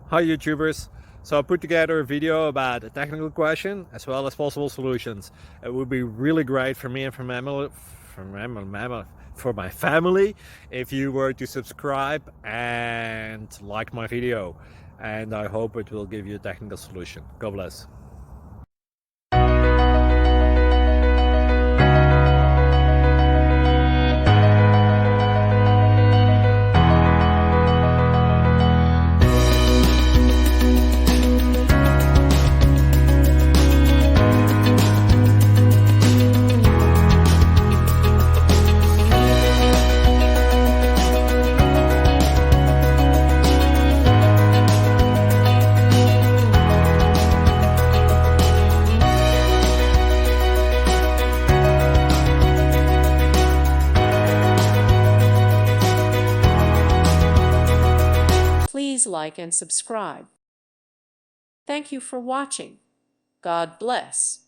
Hi YouTubers! So I put together a video about a technical question as well as possible solutions. It would be really great for me and for my family if you were to subscribe and like my video, and I hope it will give you a technical solution. God bless. Please like and subscribe. Thank you for watching. God bless.